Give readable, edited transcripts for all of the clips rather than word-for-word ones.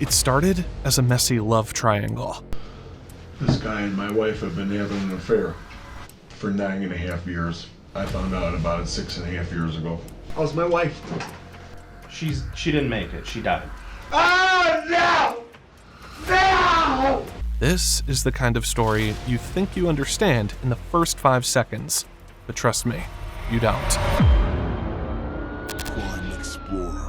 It started as a messy love triangle. This guy and my wife have been having an affair for 9.5 years. I found out about it 6.5 years ago. How's my wife? She didn't make it. She died. Oh, no! No! This is the kind of story you think you understand in the first 5 seconds, but trust me, you don't. Crime Explorer.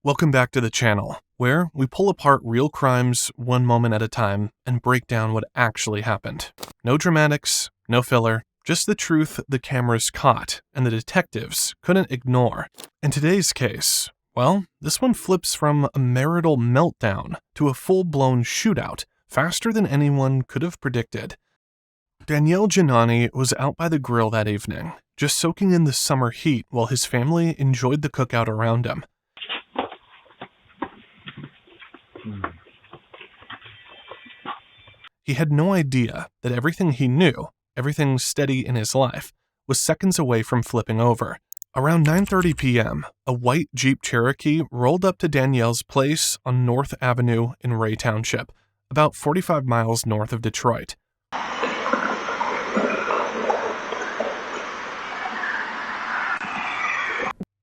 Welcome back to the channel, where we pull apart real crimes one moment at a time and break down what actually happened. No dramatics, no filler, just the truth the cameras caught and the detectives couldn't ignore. In today's case, well, this one flips from a marital meltdown to a full-blown shootout faster than anyone could have predicted. Daniele Giannone was out by the grill that evening, just soaking in the summer heat while his family enjoyed the cookout around him. He had no idea that everything he knew, everything steady in his life, was seconds away from flipping over. Around 9:30 p.m., a white Jeep Cherokee rolled up to Danielle's place on North Avenue in Ray Township, about 45 miles north of Detroit.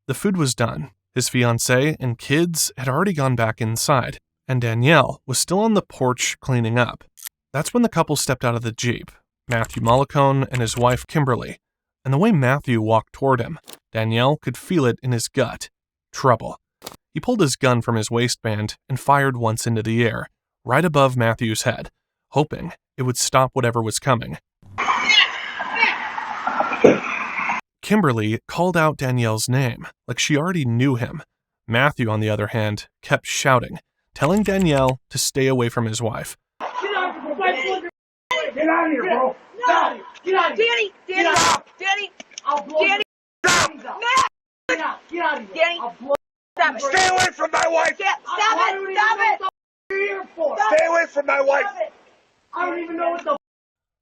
The food was done. His fiancée and kids had already gone back inside, and Danielle was still on the porch cleaning up. That's when the couple stepped out of the Jeep, Matthew Mollicone and his wife Kimberly, and the way Matthew walked toward him, Danielle could feel it in his gut. Trouble. He pulled his gun from his waistband and fired once into the air, right above Matthew's head, hoping it would stop whatever was coming. Kimberly called out Danielle's name, like she already knew him. Matthew, on the other hand, kept shouting, telling Danielle to stay away from his wife. Get out of here, bro. No. Get out of here. Danny. I'll blow Danny. Stop. Get out of here. Danny. I'll blow. Stop it. Stay away from my wife! Stop it. You're here for? Stay away from my wife! I don't even know what the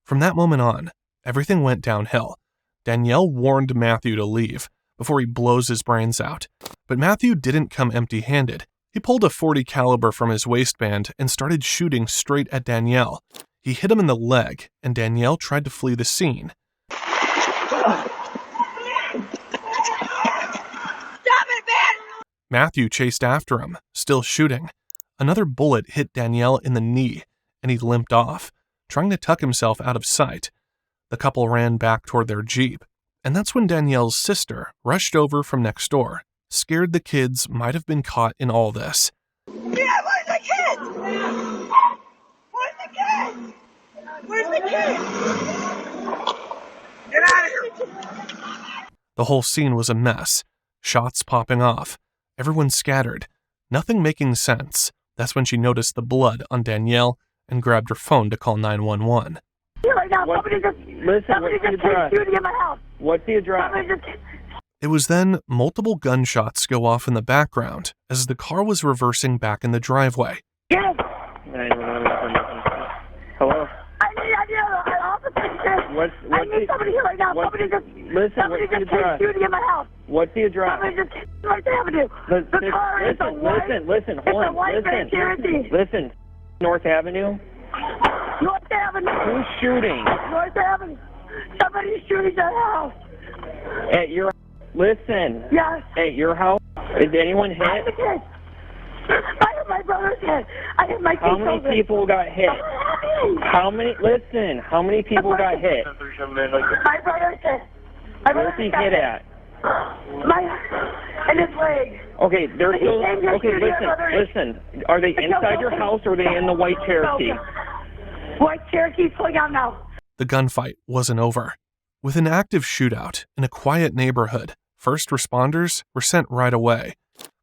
From that moment on, everything went downhill. Danielle warned Matthew to leave before he blows his brains out. But Matthew didn't come empty-handed. He pulled a .40 caliber from his waistband and started shooting straight at Danielle. He hit him in the leg, and Danielle tried to flee the scene. Stop it, man! Matthew chased after him, still shooting. Another bullet hit Danielle in the knee, and he limped off, trying to tuck himself out of sight. The couple ran back toward their Jeep, and that's when Danielle's sister rushed over from next door, scared the kids might have been caught in all this. Yeah, where's the kids? Where's the kids? Where's the kids? Get out of here! The whole scene was a mess, shots popping off, everyone scattered, nothing making sense. That's when she noticed the blood on Danielle and grabbed her phone to call 911. Right now, somebody just shooting in my house. What's the address? It was then multiple gunshots go off in the background as the car was reversing back in the driveway. Yes. Hello? I need an officer. I need somebody here right now. Somebody just shooting in my house. What's the address? Somebody just right Avenue. The car is a white. Listen, hold on. Listen. North Avenue? North Avenue. Who's shooting? North Avenue. Somebody's shooting that house. At your... Listen. Yes. At your house? Is anyone hit? I have my brother's hit. I have my How many people got hit? How many people got hit? My brother's hit. Where's he hit at? In his leg. Okay, they're still... Okay, listen. Are they inside your house or are they in the white Cherokee? White Cherokee pulling out now. The gunfight wasn't over. With an active shootout in a quiet neighborhood, first responders were sent right away.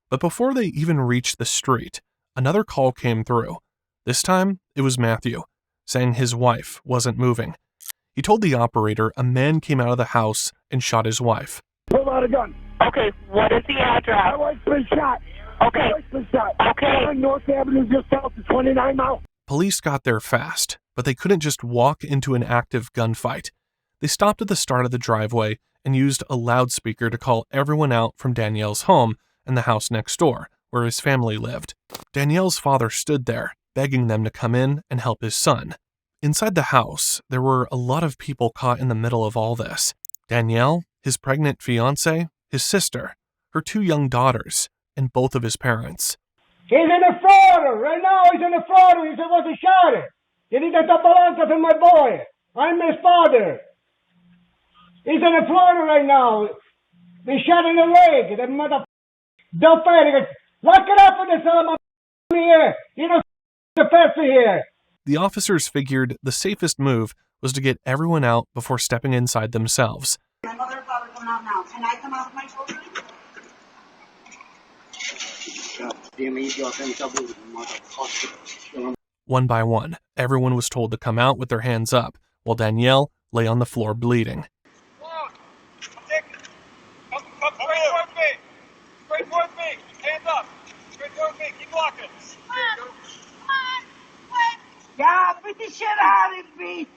But before they even reached the street, another call came through. This time, it was Matthew, saying his wife wasn't moving. He told the operator a man came out of the house and shot his wife. Pull out a gun. Okay, what is the address? My wife's been shot. Okay. My wife's been shot. Okay. North Avenue just south of 29 miles. Police got there fast, but they couldn't just walk into an active gunfight. They stopped at the start of the driveway and used a loudspeaker to call everyone out from Danielle's home and the house next door, where his family lived. Danielle's father stood there, begging them to come in and help his son. Inside the house, there were a lot of people caught in the middle of all this. Danielle, his pregnant fiancée, his sister, her 2 young daughters, and both of his parents. He's in the Florida. Right now he's in the Florida. He's supposed to shot it. You need to palanca for my boy. I'm his father. He's in the Florida right now. They shot in the leg. The mother... Don't fight it. Lock it up for this son here. You don't the fence here. The officers figured the safest move was to get everyone out before stepping inside themselves. My mother and father coming out now. Can I come out with my children? One by one, everyone was told to come out with their hands up, while Danielle lay on the floor bleeding. Come straight towards me. Straight towards me. Hands up. Straight towards me. Keep walking. Yeah, beat the shit out of me.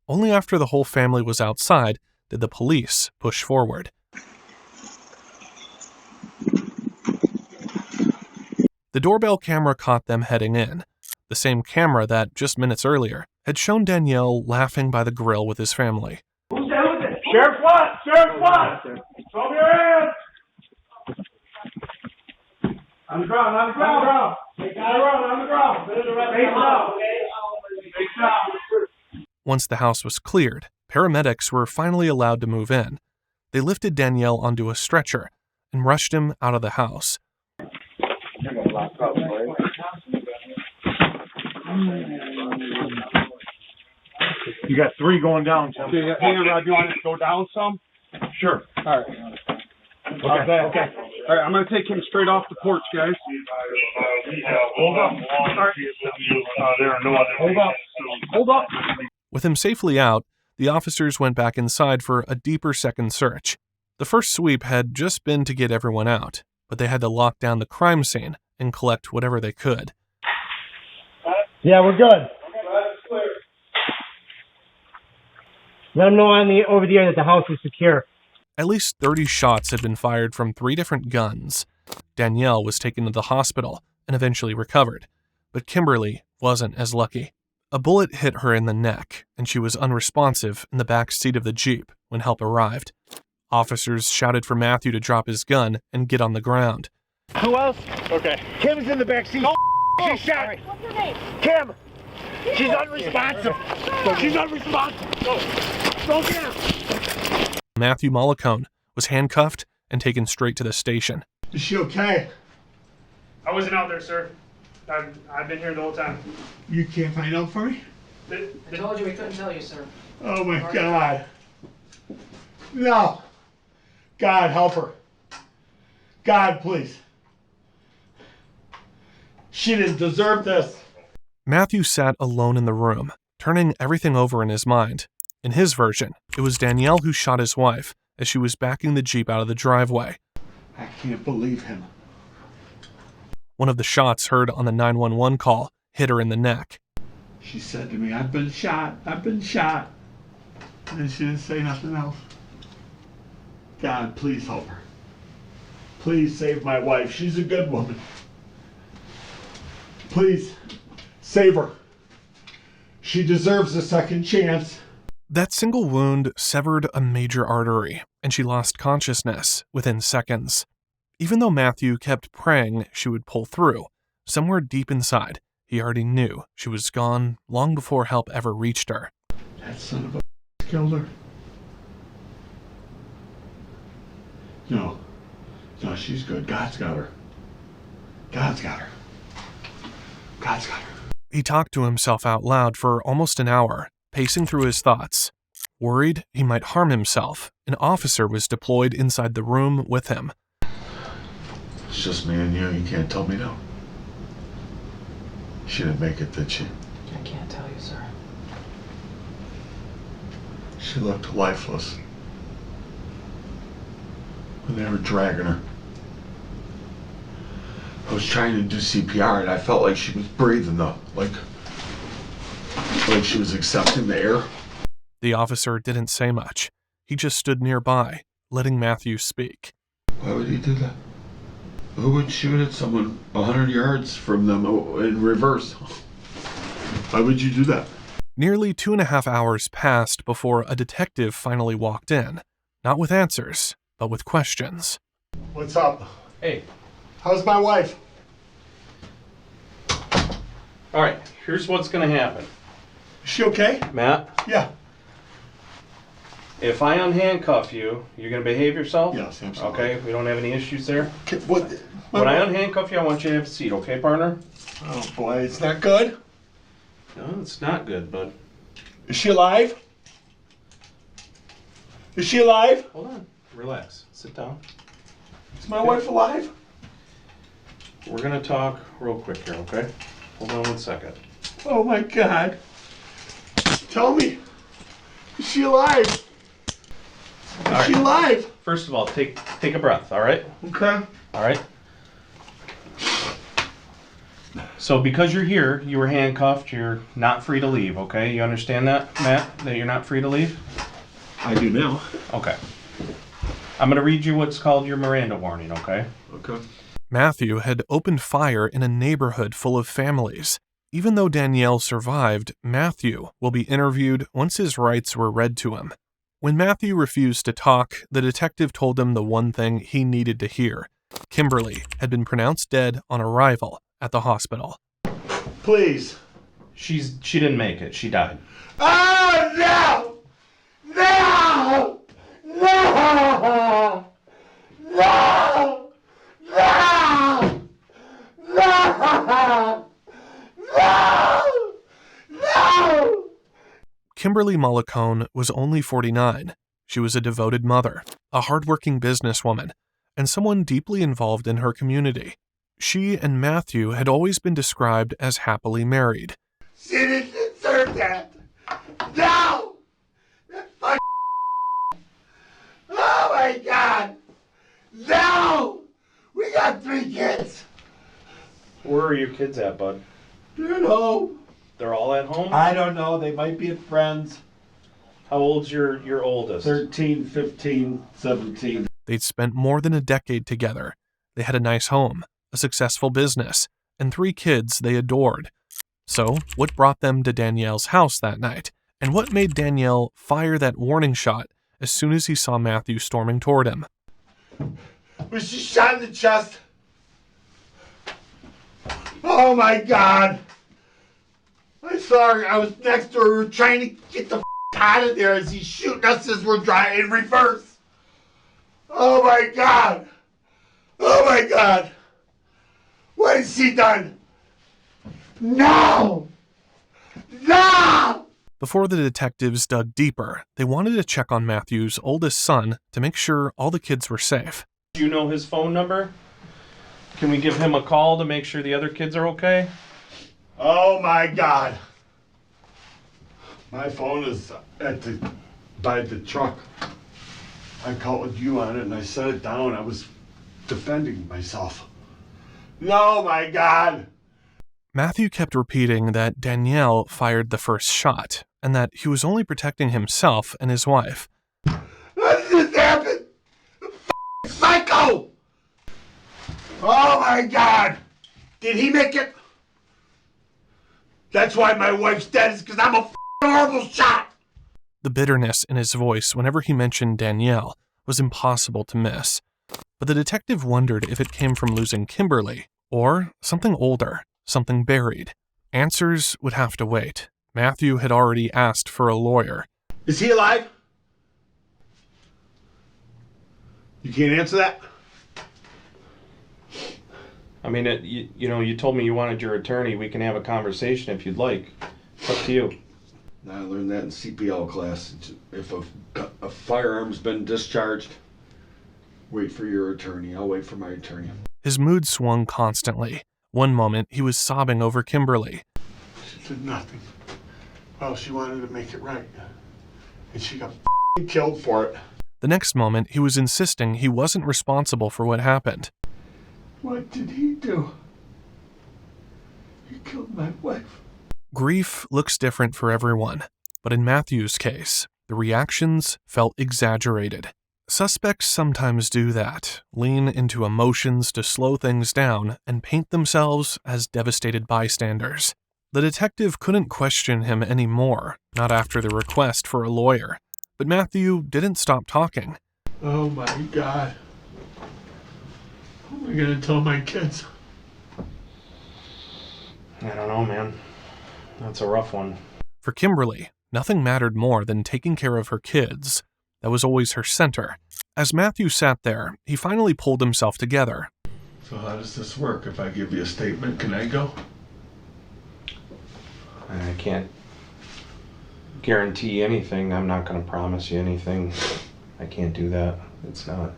Only after the whole family was outside did the police push forward. The doorbell camera caught them heading in, the same camera that, just minutes earlier, had shown Danielle laughing by the grill with his family. Sheriff what? Sheriff what? Throw your hands. On the ground, on the ground. On the ground. Face down. Face down. Once the house was cleared, paramedics were finally allowed to move in. They lifted Danielle onto a stretcher and rushed him out of the house. You got 3 going down, Tim. Hey, Rod, you want to go down some? Sure. All right. Okay. All right, I'm going to take him straight off the porch, guys. Hold up. All right. There are no other. Hold up. With him safely out, the officers went back inside for a deeper second search. The first sweep had just been to get everyone out, but they had to lock down the crime scene and collect whatever they could. Yeah, we're good. Let them know over the air that the house is secure. At least 30 shots had been fired from 3 different guns. Danielle was taken to the hospital and eventually recovered, but Kimberly wasn't as lucky. A bullet hit her in the neck, and she was unresponsive in the back seat of the Jeep when help arrived. Officers shouted for Matthew to drop his gun and get on the ground. Who else? Okay. Kim's in the back seat. She's shot. What's her name? Kim! She's unresponsive. She's unresponsive. Go get her. Matthew Mollicone was handcuffed and taken straight to the station. Is she okay? I wasn't out there, sir. I've been here the whole time. You can't find out for me? I told you we couldn't tell you, sir. Oh my God. No. God, help her. God, please. She didn't deserve this. Matthew sat alone in the room, turning everything over in his mind. In his version, it was Danielle who shot his wife as she was backing the Jeep out of the driveway. I can't believe him. One of the shots heard on the 911 call hit her in the neck. She said to me, I've been shot. And she didn't say nothing else. God, please help her. Please save my wife. She's a good woman. Please, save her. She deserves a second chance. That single wound severed a major artery, and she lost consciousness within seconds. Even though Matthew kept praying she would pull through, somewhere deep inside, he already knew she was gone long before help ever reached her. That son of a killed her. No, she's good. God's got her. God's got her. God's got her. He talked to himself out loud for almost an hour, pacing through his thoughts. Worried he might harm himself, an officer was deployed inside the room with him. It's just me and you. You can't tell me no. She didn't make it, did she? I can't tell you, sir. She looked lifeless. When they were dragging her, I was trying to do CPR and I felt like she was breathing though, like she was accepting the air. The officer didn't say much. He just stood nearby, letting Matthew speak. Why would he do that? Who would shoot at someone 100 yards from them in reverse? Why would you do that? Nearly 2.5 hours passed before a detective finally walked in, not with answers, but with questions. What's up? Hey. How's my wife? All right, here's what's gonna happen. Is she okay? Matt, Yeah. if I unhandcuff you, you're gonna behave yourself? Yes, absolutely. Okay, we don't have any issues there? What? When I unhandcuff you, I want you to have a seat, okay, partner? Oh boy, it's not good. No, it's not good, but... Is she alive? Is she alive? Hold on, relax, sit down. Is my wife alive? We're gonna talk real quick here, okay? Hold on 1 second. Oh my God. Tell me. Is she alive? Is she alive? First of all, take a breath, all right? Okay. All right? So because you're here, you were handcuffed, you're not free to leave, okay? You understand that, Matt? That you're not free to leave? I do now. Okay. I'm going to read you what's called your Miranda warning, okay? Okay. Matthew had opened fire in a neighborhood full of families. Even though Danielle survived, Matthew will be interviewed once his rights were read to him. When Matthew refused to talk, the detective told him the one thing he needed to hear. Kimberly had been pronounced dead on arrival at the hospital. Please. She didn't make it. She died. Oh no! No! No! No! No! No! No! No! Kimberly Mollicone was only 49. She was a devoted mother, a hardworking businesswoman, and someone deeply involved in her community. She and Matthew had always been described as happily married. She didn't deserve that! No! That fucking oh my God! No! We got 3 kids! Where are your kids at, bud? They're at home. They're all at home? I don't know. They might be at friends. How old's your oldest? 13, 15, 17. They'd spent more than a decade together. They had a nice home, a successful business, and 3 kids they adored. So, what brought them to Danielle's house that night? And what made Danielle fire that warning shot as soon as he saw Matthew storming toward him? Was she shot in the chest? Oh my God! I saw her. I was next to her. We were trying to get the out of there as he's shooting us as we're driving in reverse. Oh my God! Oh my God! What has she done? No! No! Before the detectives dug deeper, they wanted to check on Matthew's oldest son to make sure all the kids were safe. Do you know his phone number? Can we give him a call to make sure the other kids are okay? Oh my God! My phone is by the truck. I called you on it and I set it down. I was defending myself. No, my God! Matthew kept repeating that Danielle fired the first shot, and that he was only protecting himself and his wife. What just happened? Psycho! Oh my God! Did he make it? That's why my wife's dead, is because I'm a horrible shot! The bitterness in his voice whenever he mentioned Danielle was impossible to miss. But the detective wondered if it came from losing Kimberly, or something older, something buried. Answers would have to wait. Matthew had already asked for a lawyer. Is he alive? You can't answer that? I mean, you told me you wanted your attorney. We can have a conversation if you'd like. It's up to you. I learned that in CPL class. If a firearm's been discharged, wait for your attorney. I'll wait for my attorney. His mood swung constantly. One moment, he was sobbing over Kimberly. She did nothing. Well, she wanted to make it right. And she got killed for it. The next moment, he was insisting he wasn't responsible for what happened. What did he do? He killed my wife. Grief looks different for everyone, but in Matthew's case, The reactions felt exaggerated. Suspects sometimes do that, lean into emotions to slow things down and paint themselves as devastated bystanders. The detective couldn't question him anymore, not after the request for a lawyer. But Matthew didn't stop talking. Oh my God. What am I gonna tell my kids? I don't know, man. That's a rough one. For Kimberly, nothing mattered more than taking care of her kids. That was always her center. As Matthew sat there, he finally pulled himself together. So how does this work? If I give you a statement, can I go? I can't guarantee anything. I'm not going to promise you anything. I can't do that. It's not,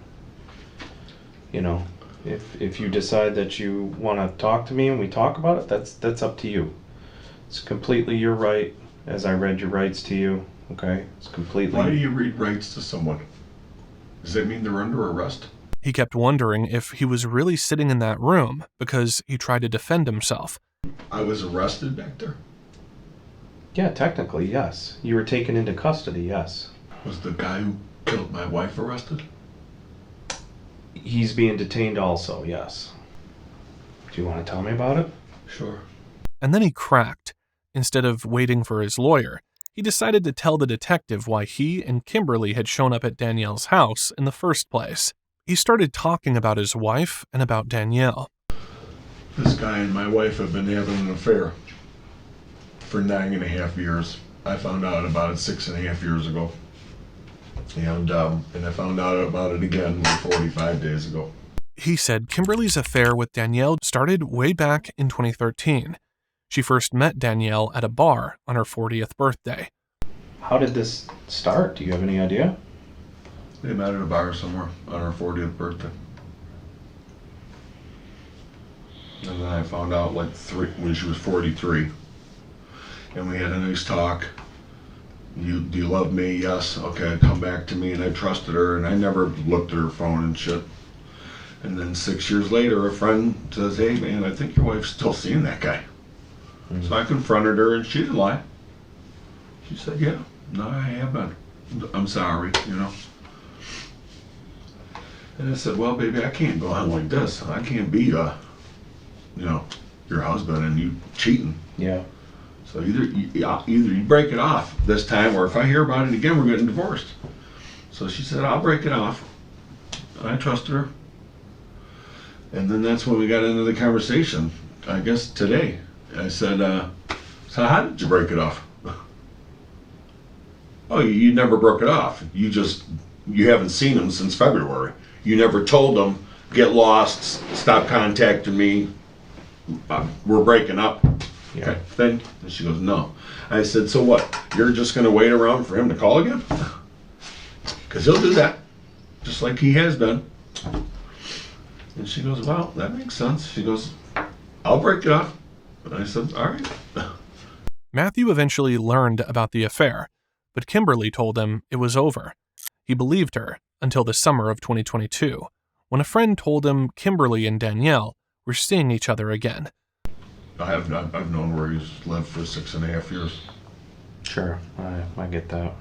if you decide that you want to talk to me and we talk about it, that's up to you. It's completely your right, as I read your rights to you, okay? It's completely... Why do you read rights to someone? Does that mean they're under arrest? He kept wondering if he was really sitting in that room because he tried to defend himself. I was arrested back there? Yeah, technically, yes. You were taken into custody, yes. Was the guy who killed my wife arrested? He's being detained also, yes. Do you want to tell me about it? Sure. And then he cracked. Instead of waiting for his lawyer, he decided to tell the detective why he and Kimberly had shown up at Danielle's house in the first place. He started talking about his wife and about Danielle. This guy and my wife have been having an affair for 9.5 years. I found out about it 6.5 years ago. And I found out about it again 45 days ago. He said Kimberly's affair with Danielle started way back in 2013. She first met Danielle at a bar on her 40th birthday. How did this start? Do you have any idea? They met at a bar somewhere on her 40th birthday. And then I found out when she was 43. And we had a nice talk. Do you love me? Yes. Okay, come back to me. And I trusted her, and I never looked at her phone and shit. And then 6 years later, a friend says, hey man, I think your wife's still seeing that guy. Mm-hmm. So I confronted her, and she didn't lie. She said, yeah, no, I have been. I'm sorry, And I said, well, baby, I can't go on like this. I can't be, your husband and you cheating. Yeah. So either you break it off this time, or if I hear about it again, we're getting divorced. So she said, I'll break it off. And I trusted her. And then that's when we got into the conversation, I guess today. I said, so how did you break it off? Oh, you never broke it off. You haven't seen him since February. You never told him, get lost, stop contacting me, we're breaking up. Yeah. Okay, then she goes, no. I said, so what? You're just going to wait around for him to call again? Because he'll do that, just like he has been. And she goes, well, that makes sense. She goes, I'll break it off. And I said, all right. Matthew eventually learned about the affair, but Kimberly told him it was over. He believed her until the summer of 2022, when a friend told him Kimberly and Danielle were seeing each other again. I've known where he's lived for 6.5 years. Sure, I get that.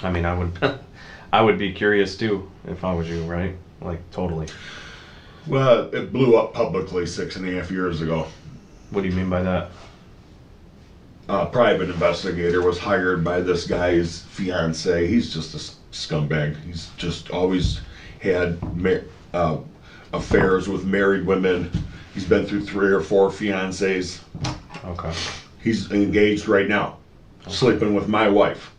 I mean, I would be curious too if I was you, right? Like, totally. Well, it blew up publicly 6.5 years ago. What do you mean by that? A private investigator was hired by this guy's fiance. He's just a scumbag. He's just always had affairs with married women. He's been through 3 or 4 fiancés. Okay. He's engaged right now, sleeping with my wife.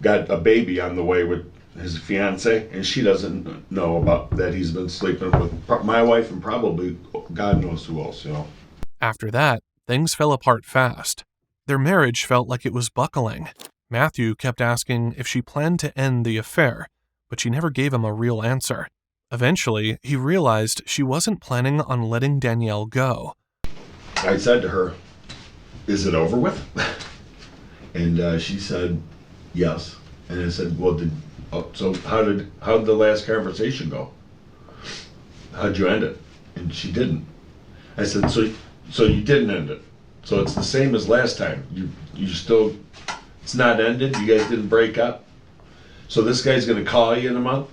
Got a baby on the way with his fiance, and she doesn't know about that. He's been sleeping with my wife and probably God knows who else, After that, things fell apart fast. Their marriage felt like it was buckling. Matthew kept asking if she planned to end the affair, but she never gave him a real answer. Eventually, he realized she wasn't planning on letting Danielle go. I said to her, is it over with? And she said, yes. And I said, well, so how did the last conversation go? How'd you end it? And she didn't. I said, so you didn't end it. So it's the same as last time. You still It's not ended. You guys didn't break up. So this guy's gonna call you in a month.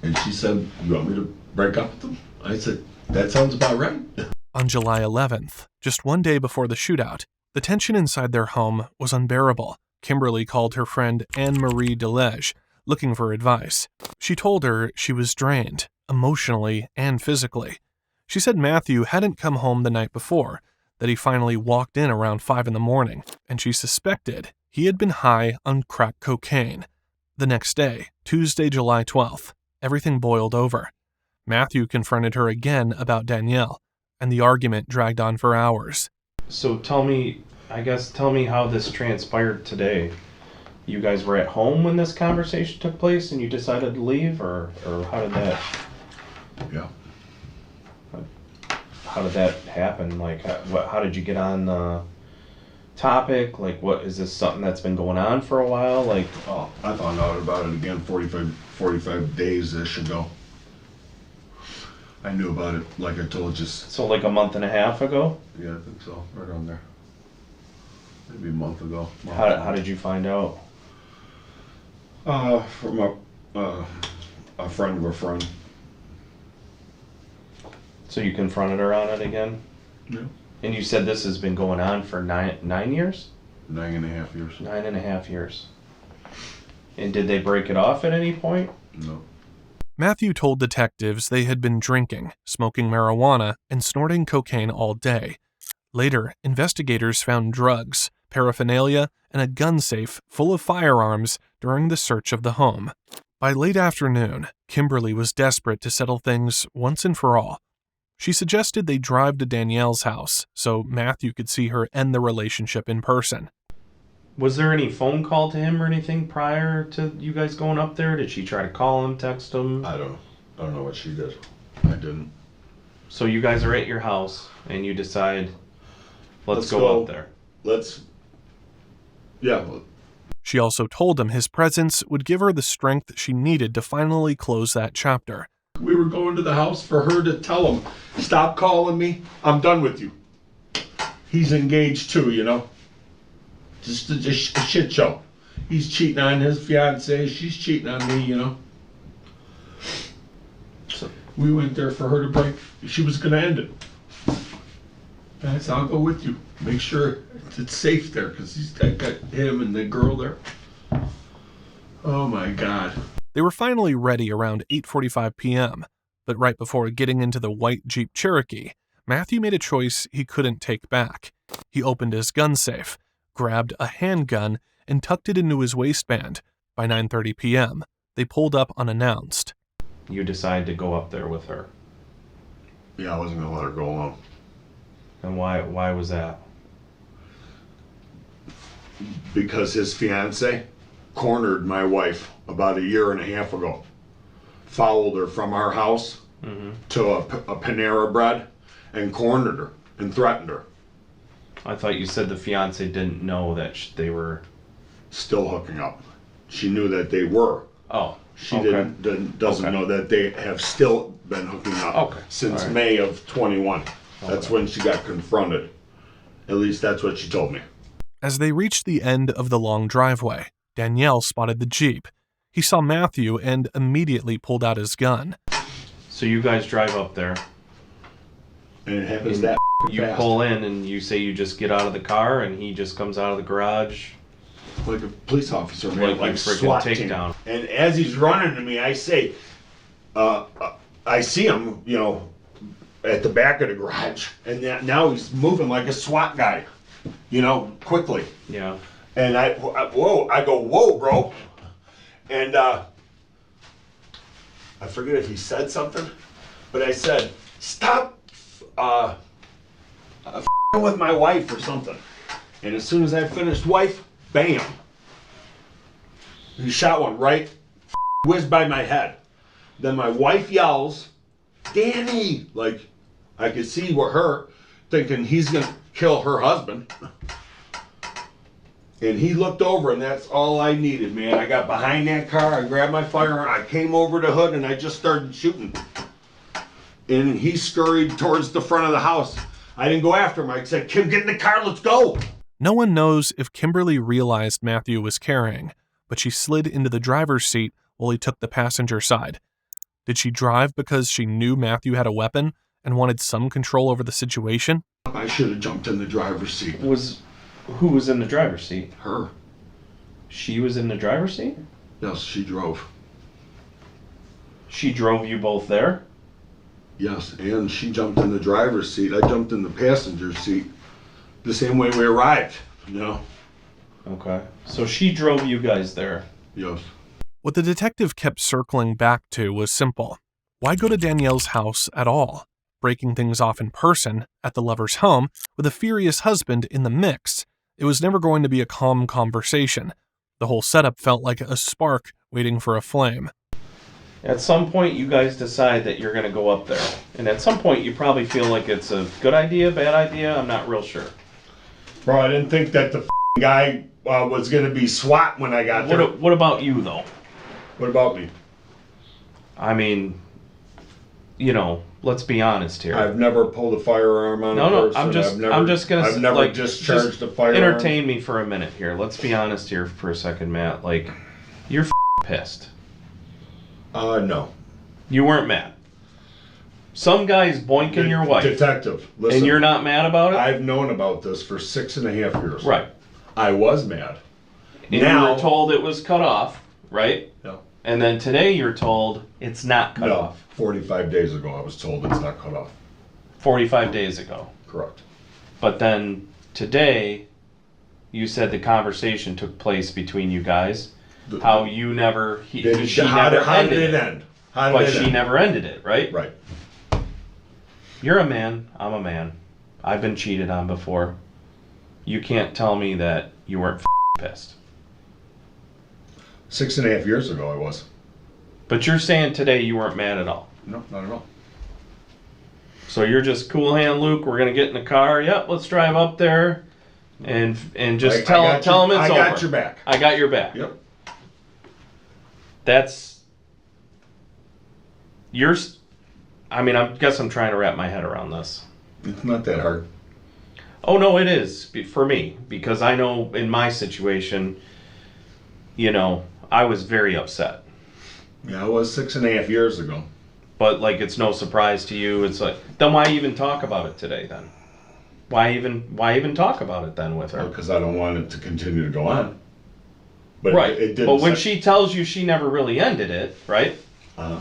And she said, you want me to break up with him? I said, that sounds about right. On July 11th, just one day before the shootout, the tension inside their home was unbearable. Kimberly called her friend Anne-Marie Delege, looking for advice. She told her she was drained, emotionally and physically. She said Matthew hadn't come home the night before, that he finally walked in around 5 in the morning, and she suspected he had been high on crack cocaine. The next day, Tuesday, July 12th, everything boiled over. Matthew confronted her again about Danielle, and the argument dragged on for hours. So tell me how this transpired today. You guys were at home when this conversation took place and you decided to leave, or how did that? Yeah. How did that happen? Like, how did you get on the topic? Like, what is this something that's been going on for a while? Like, Oh, I found out about it again 45 days-ish ago. I knew about it, like I told you. so like a month and a half ago? Yeah, I think so. Right on there. Maybe a month ago. How did you find out? From a friend of a friend. So you confronted her on it again? Yeah. And you said this has been going on for 9 years? 9.5 years. 9.5 years. And did they break it off at any point? No. Matthew told detectives they had been drinking, smoking marijuana, and snorting cocaine all day. Later, investigators found drugs, paraphernalia, and a gun safe full of firearms during the search of the home. By late afternoon, Kimberly was desperate to settle things once and for all. She suggested they drive to Danielle's house so Matthew could see her end the relationship in person. Was there any phone call to him or anything prior to you guys going up there? Did she try to call him, text him? I don't know what she did. I didn't. So you guys are at your house and you decide, let's go up there. Yeah. She also told him his presence would give her the strength she needed to finally close that chapter. We were going to the house for her to tell him, stop calling me, I'm done with you. He's engaged too, you know. Just a shit show. He's cheating on his fiancée, she's cheating on me, you know. So we went there for her to break, she was gonna end it. And I said, I'll go with you. Make sure it's safe there, because he's got him and the girl there. Oh my God. They were finally ready around 8:45 p.m., but right before getting into the white Jeep Cherokee, Matthew made a choice he couldn't take back. He opened his gun safe, grabbed a handgun, and tucked it into his waistband. By 9:30 p.m., they pulled up unannounced. You decide to go up there with her. Yeah, I wasn't gonna let her go alone. And why was that? Because his fiance cornered my wife about 1.5 years ago. Followed her from our house to a Panera Bread and cornered her and threatened her. I thought you said the fiance didn't know that they were still hooking up. She knew that they were. Oh. She doesn't know that they have still been hooking up since May of 21. That's when she got confronted. At least that's what she told me. As they reached the end of the long driveway, Danielle spotted the Jeep. He saw Matthew and immediately pulled out his gun. So you guys drive up there. And it happens that you fast. Pull in and you say you just get out of the car and he just comes out of the garage. Like a police officer, man, like freaking SWAT team. takedown. And as he's running to me, I say, I see him, you know, at the back of the garage, and now he's moving like a SWAT guy, you know, quickly. Yeah. And I go, whoa, bro. And I forget if he said something, but I said, stop with my wife or something. And as soon as I finished wife, bam. He shot one right, whizzed by my head. Then my wife yells, Danny! Like, I could see her thinking he's gonna kill her husband. And he looked over, and that's all I needed, man. I got behind that car, I grabbed my firearm, I came over the hood, and I just started shooting. And he scurried towards the front of the house. I didn't go after him. I said, Kim, get in the car, let's go. No one knows if Kimberly realized Matthew was carrying, but she slid into the driver's seat while he took the passenger side. Did she drive because she knew Matthew had a weapon and wanted some control over the situation? I should have jumped in the driver's seat. Who was in the driver's seat? Her. She was in the driver's seat? Yes, she drove. She drove you both there? Yes, and she jumped in the driver's seat. I jumped in the passenger seat the same way we arrived, you know? Okay. So she drove you guys there? Yes. What the detective kept circling back to was simple. Why go to Danielle's house at all? Breaking things off in person at the lover's home with a furious husband in the mix, it was never going to be a calm conversation. The whole setup felt like a spark waiting for a flame. At some point, you guys decide that you're going to go up there. And at some point, you probably feel like it's a good idea, bad idea. I'm not real sure. Bro, I didn't think that the guy was going to be SWAT when I got there. What about you, though? What about me? I mean, you know, let's be honest here. I've never pulled a firearm on a person. I'm just gonna. I've never discharged a firearm. Entertain me for a minute here. Let's be honest here for a second, Matt. Like, you're pissed. No. You weren't mad. Some guy's boinking your wife. Detective, listen. And you're not mad about it? I've known about this for 6.5 years. Right. I was mad. And now, you were told it was cut off, right? No. And then today you're told it's not cut off. 45 days ago I was told it's not cut off. 45 days ago. Correct. But then today you said the conversation took place between you guys. How you never... She never ended it. How did it end? But she never ended it, right? Right. You're a man. I'm a man. I've been cheated on before. You can't tell me that you weren't pissed. 6.5 years ago I was. But you're saying today you weren't mad at all? No, not at all. So you're just cool hand Luke, we're going to get in the car. Yep, let's drive up there and just tell him it's over. I got your back. I got your back. Yep. That's... I guess I'm trying to wrap my head around this. It's not that hard. Oh, no, it is for me. Because I know in my situation, you know, I was very upset. Yeah, it was 6.5 years ago. But, like, it's no surprise to you. It's like, then why even talk about it today, then? Why even talk about it, then, with her? Because I don't want it to continue to go on. But right. It didn't. But when she tells you she never really ended it, right? Uh-huh.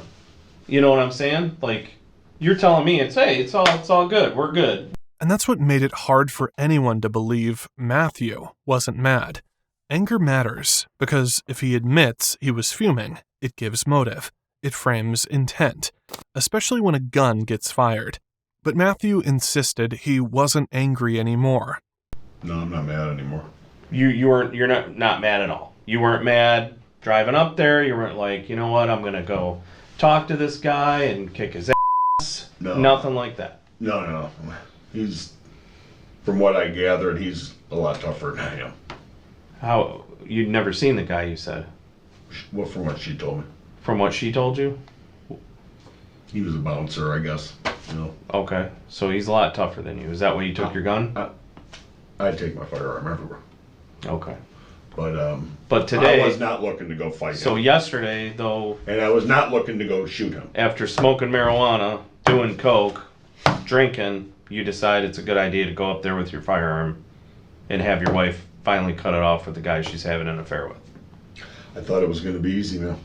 You know what I'm saying? Like, you're telling me it's all good. We're good. And that's what made it hard for anyone to believe Matthew wasn't mad. Anger matters, because if he admits he was fuming, it gives motive. It frames intent, especially when a gun gets fired. But Matthew insisted he wasn't angry anymore. No, I'm not mad anymore. You're not mad at all. You weren't mad driving up there. You weren't like, you know what, I'm gonna go talk to this guy and kick his ass. No. Nothing like that. No. He's, from what I gathered, he's a lot tougher than I am. How? You'd never seen the guy, you said? Well, from what she told me. From what she told you? He was a bouncer, I guess. You know. Okay, so he's a lot tougher than you. Is that why you took your gun? I take my firearm everywhere. Okay. But today... I was not looking to go fight So him. yesterday, though... And I was not looking to go shoot him. After smoking marijuana, doing coke, drinking, you decide it's a good idea to go up there with your firearm and have your wife finally cut it off with the guy she's having an affair with. I thought it was going to be easy, man.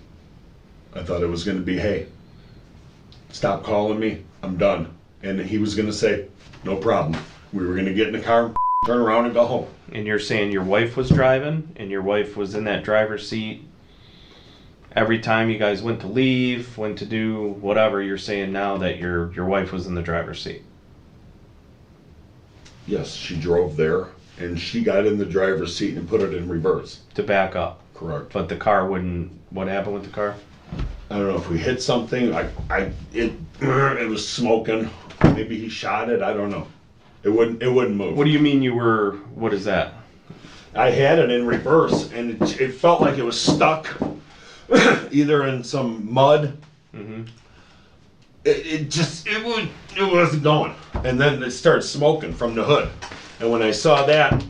I thought it was going to be, hey, stop calling me. I'm done. And he was going to say, no problem. We were going to get in the car and turn around and go home. And you're saying your wife was driving and your wife was in that driver's seat every time you guys went to leave, went to do whatever. You're saying now that your wife was in the driver's seat. Yes, she drove there and she got in the driver's seat and put it in reverse. To back up. Correct. But the car wouldn't... What happened with the car? I don't know if we hit something. It was smoking. Maybe he shot it. I don't know. It wouldn't move. What do you mean you were... What is that? I had it in reverse, and it felt like it was stuck either in some mud. Mm-hmm. It wasn't going. And then it started smoking from the hood. And when I saw that,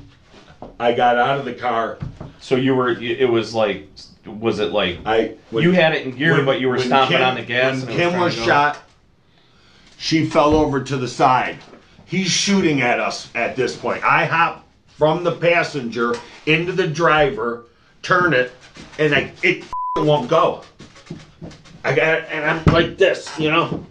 I got out of the car. So it was like, was it like, when, you had it in gear, but you were stomping Kim, on the gas? When Kim was shot, she fell over to the side. He's shooting at us at this point. I hop from the passenger into the driver, turn it, and it won't go. I got it, and I'm like this, you know?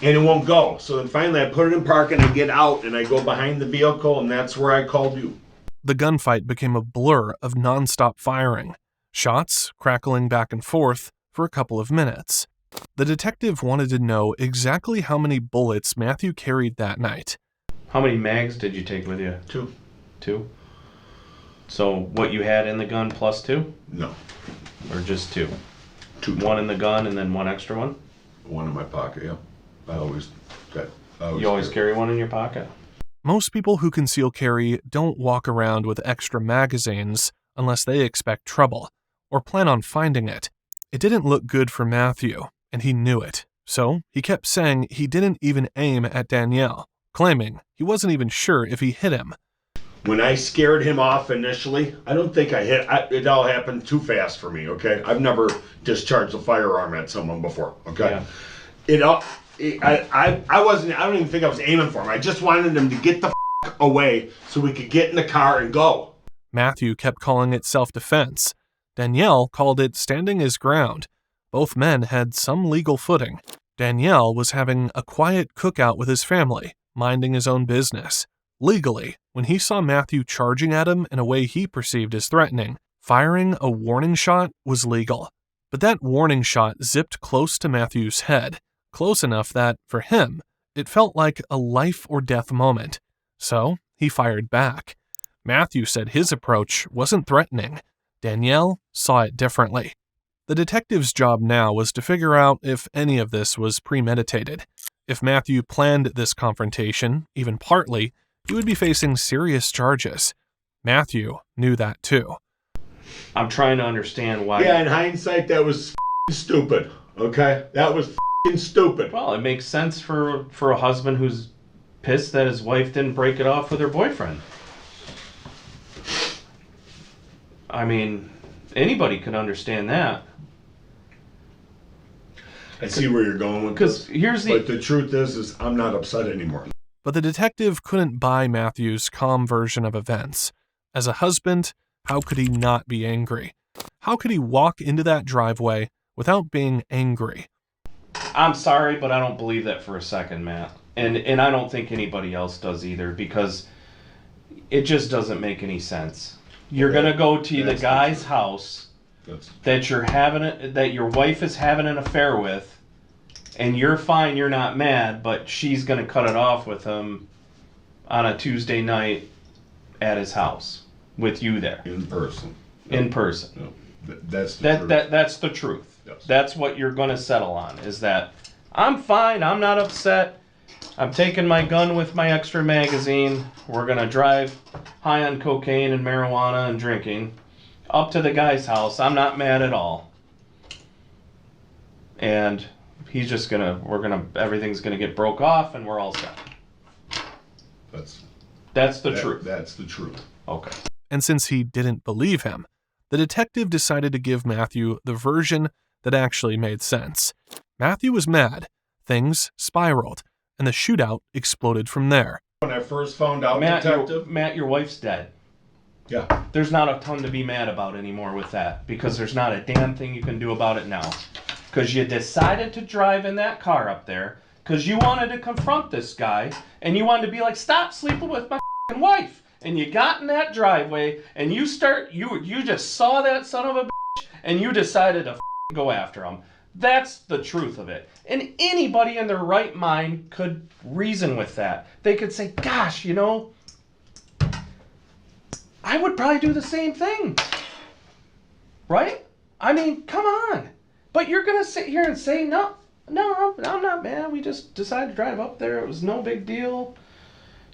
And it won't go. So then finally I put it in park and I get out and I go behind the vehicle, and that's where I called you. The gunfight became a blur of nonstop firing, shots crackling back and forth for a couple of minutes. The detective wanted to know exactly how many bullets Matthew carried that night. How many mags did you take with you? 2. 2? So what you had in the gun plus 2? No. Or just 2? 2. 1 in the gun and then 1 extra one? 1 in my pocket, yeah. You always carry 1 in your pocket? Most people who conceal carry don't walk around with extra magazines unless they expect trouble or plan on finding it. It didn't look good for Matthew, and he knew it. So he kept saying he didn't even aim at Danielle, claiming he wasn't even sure if he hit him. When I scared him off initially, I don't think I hit. It all happened too fast for me, okay? I've never discharged a firearm at someone before, okay? Yeah. I don't even think I was aiming for him. I just wanted him to get the away so we could get in the car and go. Matthew kept calling it self-defense. Danielle called it standing his ground. Both men had some legal footing. Danielle was having a quiet cookout with his family, minding his own business. Legally, when he saw Matthew charging at him in a way he perceived as threatening, firing a warning shot was legal. But that warning shot zipped close to Matthew's head, close enough that, for him, it felt like a life-or-death moment. So, he fired back. Matthew said his approach wasn't threatening. Danielle saw it differently. The detective's job now was to figure out if any of this was premeditated. If Matthew planned this confrontation, even partly, he would be facing serious charges. Matthew knew that too. I'm trying to understand why. Yeah, in hindsight, that was stupid, okay? That was stupid. Well, it makes sense for a husband who's pissed that his wife didn't break it off with her boyfriend. I mean, anybody could understand that. I see where you're going with this. But the truth is I'm not upset anymore. But the detective couldn't buy Matthew's calm version of events. As a husband, how could he not be angry? How could he walk into that driveway without being angry? I'm sorry, but I don't believe that for a second, Matt. And I don't think anybody else does either, because it just doesn't make any sense. You're going to go to the guy's house that your wife is having an affair with, and you're fine, you're not mad, but she's going to cut it off with him on a Tuesday night at his house with you there. In person. In person. No. That's the truth. That's the truth. Yes. That's what you're going to settle on, is that I'm fine, I'm not upset, I'm taking my gun with my extra magazine, we're going to drive high on cocaine and marijuana and drinking up to the guy's house, I'm not mad at all. And he's just everything's gonna get broke off and we're all set. That's the truth. That's the truth. Okay. And since he didn't believe him, the detective decided to give Matthew the version that actually made sense. Matthew was mad, things spiraled, and the shootout exploded from there. When I first found out, Matt, your wife's dead. Yeah. There's not a ton to be mad about anymore with that, because there's not a damn thing you can do about it now. Because you decided to drive in that car up there, because you wanted to confront this guy, and you wanted to be like, stop sleeping with my f***ing wife. And you got in that driveway, and you just saw that son of a bitch, and you decided to go after him. That's the truth of it. And anybody in their right mind could reason with that. They could say, gosh, I would probably do the same thing. Right? I mean, come on. But you're going to sit here and say, no, I'm not mad. We just decided to drive up there. It was no big deal.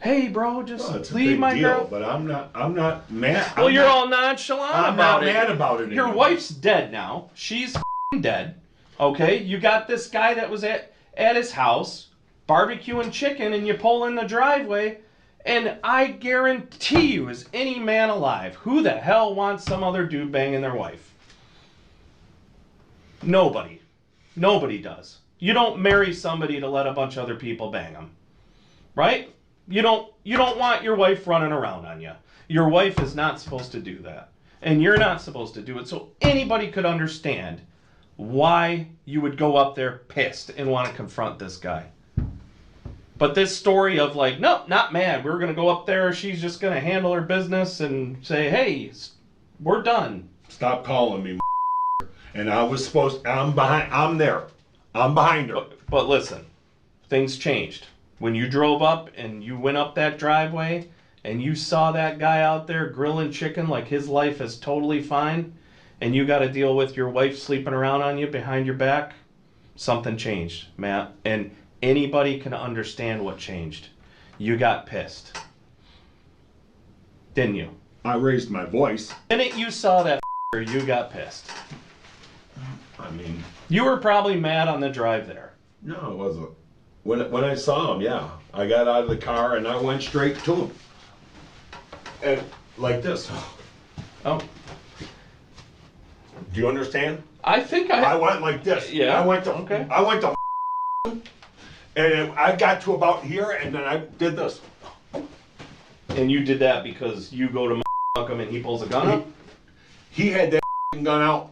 Hey, bro, just leave my girl. But I'm not mad. Well, you're all nonchalant about it. I'm not mad about it Your anymore. wife's dead now. She's dead. Okay? You got this guy that was at his house barbecuing chicken, and you pull in the driveway, And I guarantee you, as any man alive, who the hell wants some other dude banging their wife? Nobody. Nobody does. You don't marry somebody to let a bunch of other people bang them. Right? You don't want your wife running around on you. Your wife is not supposed to do that. And you're not supposed to do it. So anybody could understand why you would go up there pissed and want to confront this guy. But this story of like, nope, not mad. We're going to go up there. She's just going to handle her business and say, hey, we're done. Stop calling me. And I was supposed, I'm there. I'm behind her. But listen, things changed. When you drove up and you went up that driveway and you saw that guy out there grilling chicken like his life is totally fine, and you got to deal with your wife sleeping around on you behind your back, something changed, Matt. And anybody can understand what changed. You got pissed. Didn't you? I raised my voice. The minute you saw that, you got pissed. I mean... You were probably mad on the drive there. No, it wasn't. When I saw him, yeah. I got out of the car and I went straight to him. And like this. Oh. Do you understand? I think I went like this. Yeah. I went to and I got to about here and then I did this. And you did that because you go to fuck him and he pulls a gun up? He had that gun out.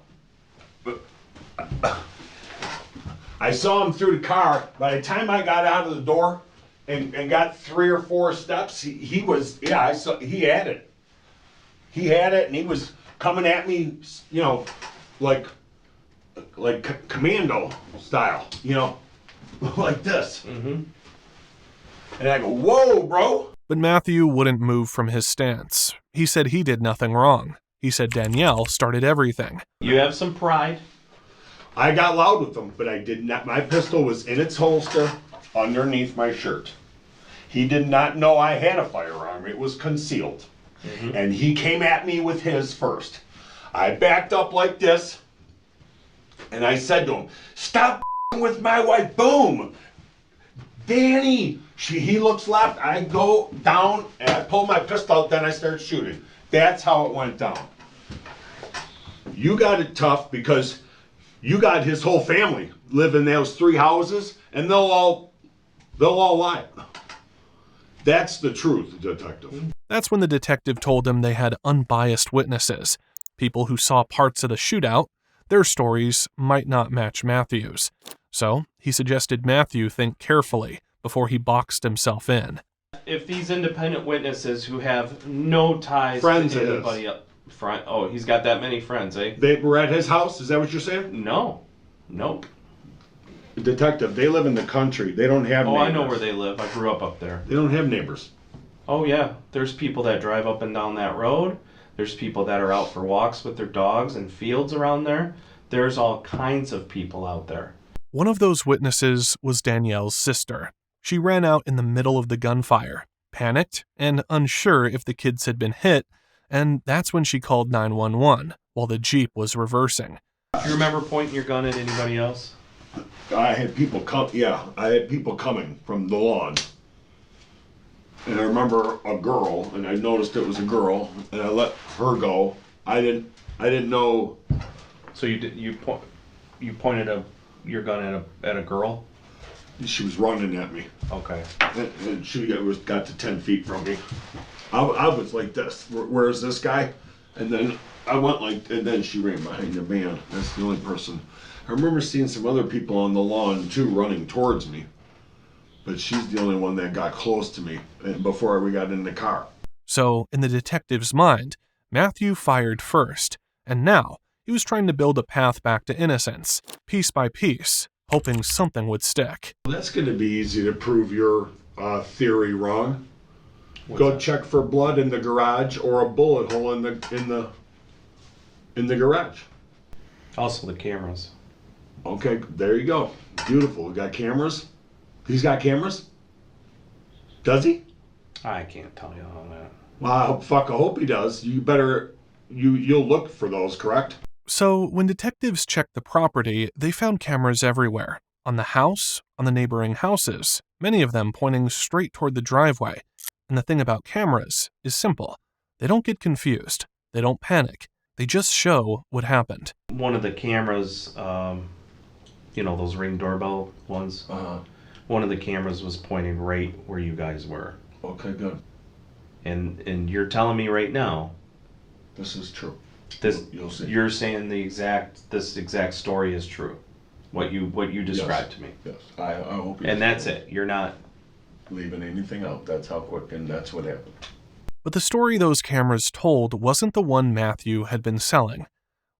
I saw him through the car. By the time I got out of the door and got 3 or 4 steps, he was, yeah, I saw, he had it. He had it and he was coming at me, you know, like commando style, you know, like this. Mm-hmm. And I go, whoa, bro. But Matthew wouldn't move from his stance. He said he did nothing wrong. He said Danielle started everything. You have some pride. I got loud with him, but I did not. My pistol was in its holster underneath my shirt. He did not know I had a firearm. It was concealed. Mm-hmm. And he came at me with his first. I backed up like this, and I said to him, stop with my wife. Boom. Danny. He looks left. I go down, and I pull my pistol out, then I start shooting. That's how it went down. You got it tough because you got his whole family live in those 3 houses, and they'll all lie. That's the truth, detective. That's when the detective told him they had unbiased witnesses, people who saw parts of the shootout. Their stories might not match Matthew's. So he suggested Matthew think carefully before he boxed himself in. If these independent witnesses who have no ties friends to anybody else, oh, he's got that many friends, eh? They were at his house? Is that what you're saying? No. Nope. Detective, they live in the country. They don't have neighbors. I know where they live. I grew up there. They don't have neighbors. Oh, yeah. There's people that drive up and down that road. There's people that are out for walks with their dogs in fields around there. There's all kinds of people out there. One of those witnesses was Danielle's sister. She ran out in the middle of the gunfire, panicked and unsure if the kids had been hit, and that's when she called 911 while the Jeep was reversing. Do you remember pointing your gun at anybody else? I had people come. Yeah, I had people coming from the lawn, and I remember a girl, and I noticed it was a girl, and I let her go. I didn't know. So you pointed your gun at a girl? She was running at me. Okay. And she got to 10 feet from me. I was like this. Where's this guy? And then I went like, and then she ran behind the van. That's the only person. I remember seeing some other people on the lawn too running towards me. But she's the only one that got close to me before we got in the car. So, in the detective's mind, Matthew fired first, and now he was trying to build a path back to innocence, piece by piece, hoping something would stick. That's going to be easy to prove your theory wrong. Go check for blood in the garage or a bullet hole in the garage. Also the cameras. Okay, there you go. Beautiful. We got cameras. He's got cameras? Does he? I can't tell you all that. Well, I hope he does. You better, you'll look for those, correct? So, when detectives checked the property, they found cameras everywhere. On the house, on the neighboring houses, many of them pointing straight toward the driveway. And the thing about cameras is simple. They don't get confused. They don't panic. They just show what happened. One of the cameras, those Ring doorbell ones, one of the cameras was pointing right where you guys were. Okay, good. And you're telling me right now, this is true. You'll see. You're saying this exact story is true. What you described to me. Yes, I hope. And that's it. You're not leaving anything out. That's how quick, and that's what happened. But the story those cameras told wasn't the one Matthew had been selling.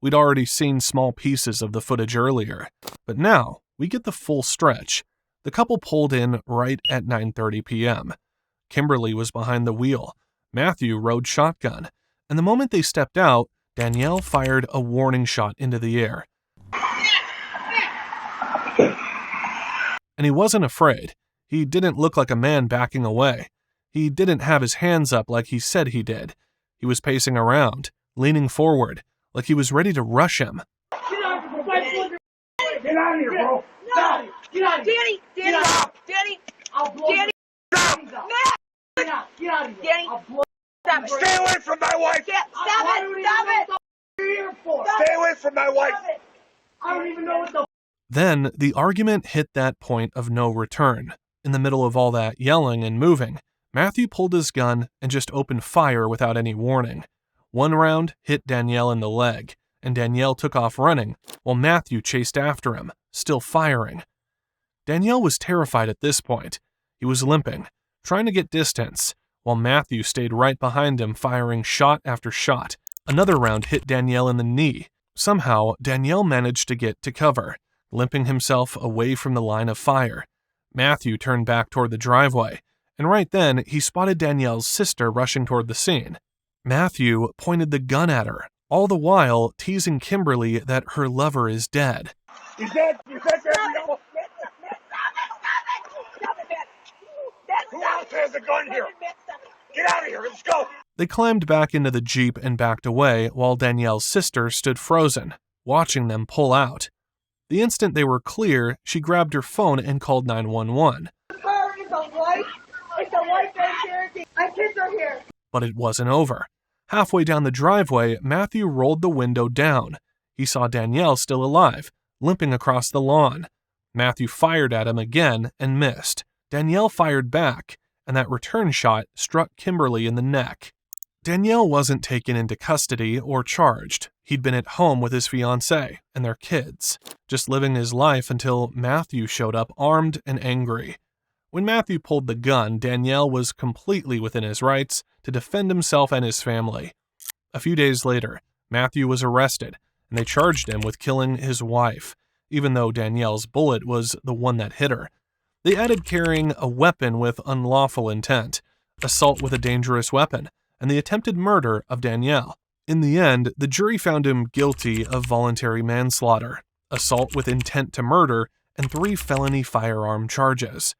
We'd already seen small pieces of the footage earlier, but now we get the full stretch. The couple pulled in right at 9:30 p.m. Kimberly was behind the wheel. Matthew rode shotgun, and the moment they stepped out, Danielle fired a warning shot into the air. And he wasn't afraid. He didn't look like a man backing away. He didn't have his hands up like he said he did. He was pacing around, leaning forward, like he was ready to rush him. Get out of here, bro. No! Get out of here! Danny! I'll blow your brains out. Get out of here! Danny! I'll blow your brains out. Stay away from my wife! Stop it! You're here for? Stay away from my wife! I don't even know what the Then the argument hit that point of no return. In the middle of all that yelling and moving, Matthew pulled his gun and just opened fire without any warning. One round hit Danielle in the leg, and Danielle took off running, while Matthew chased after him, still firing. Danielle was terrified at this point. He was limping, trying to get distance, while Matthew stayed right behind him firing shot after shot. Another round hit Danielle in the knee. Somehow, Danielle managed to get to cover, limping himself away from the line of fire. Matthew turned back toward the driveway, and right then he spotted Danielle's sister rushing toward the scene. Matthew pointed the gun at her, all the while teasing Kimberly that her lover is dead. He's dead! He's dead! Who else has a gun here? Get out of here! Let's go! They climbed back into the Jeep and backed away while Danielle's sister stood frozen, watching them pull out. The instant they were clear, she grabbed her phone and called 911. It's a white Cherokee. My kids are here. But it wasn't over. Halfway down the driveway, Matthew rolled the window down. He saw Danielle still alive, limping across the lawn. Matthew fired at him again and missed. Danielle fired back, and that return shot struck Kimberly in the neck. Danielle wasn't taken into custody or charged. He'd been at home with his fiancée and their kids, just living his life until Matthew showed up armed and angry. When Matthew pulled the gun, Danielle was completely within his rights to defend himself and his family. A few days later, Matthew was arrested, and they charged him with killing his wife, even though Danielle's bullet was the one that hit her. They added carrying a weapon with unlawful intent, assault with a dangerous weapon, and the attempted murder of Danielle. In the end, the jury found him guilty of voluntary manslaughter, assault with intent to murder, and 3 felony firearm charges.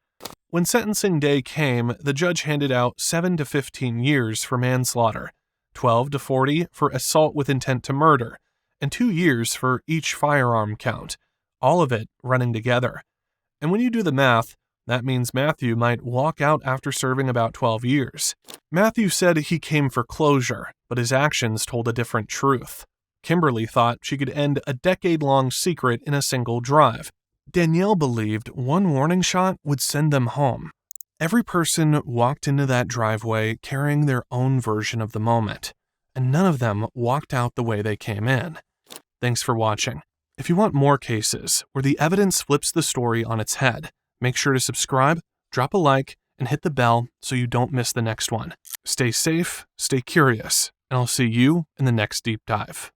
When sentencing day came, the judge handed out 7 to 15 years for manslaughter, 12 to 40 for assault with intent to murder, and 2 years for each firearm count, all of it running together. And when you do the math, that means Matthew might walk out after serving about 12 years. Matthew said he came for closure, but his actions told a different truth. Kimberly thought she could end a decade-long secret in a single drive. Danielle believed one warning shot would send them home. Every person walked into that driveway carrying their own version of the moment, and none of them walked out the way they came in. Thanks for watching. If you want more cases where the evidence flips the story on its head, make sure to subscribe, drop a like, and hit the bell so you don't miss the next one. Stay safe, stay curious, and I'll see you in the next deep dive.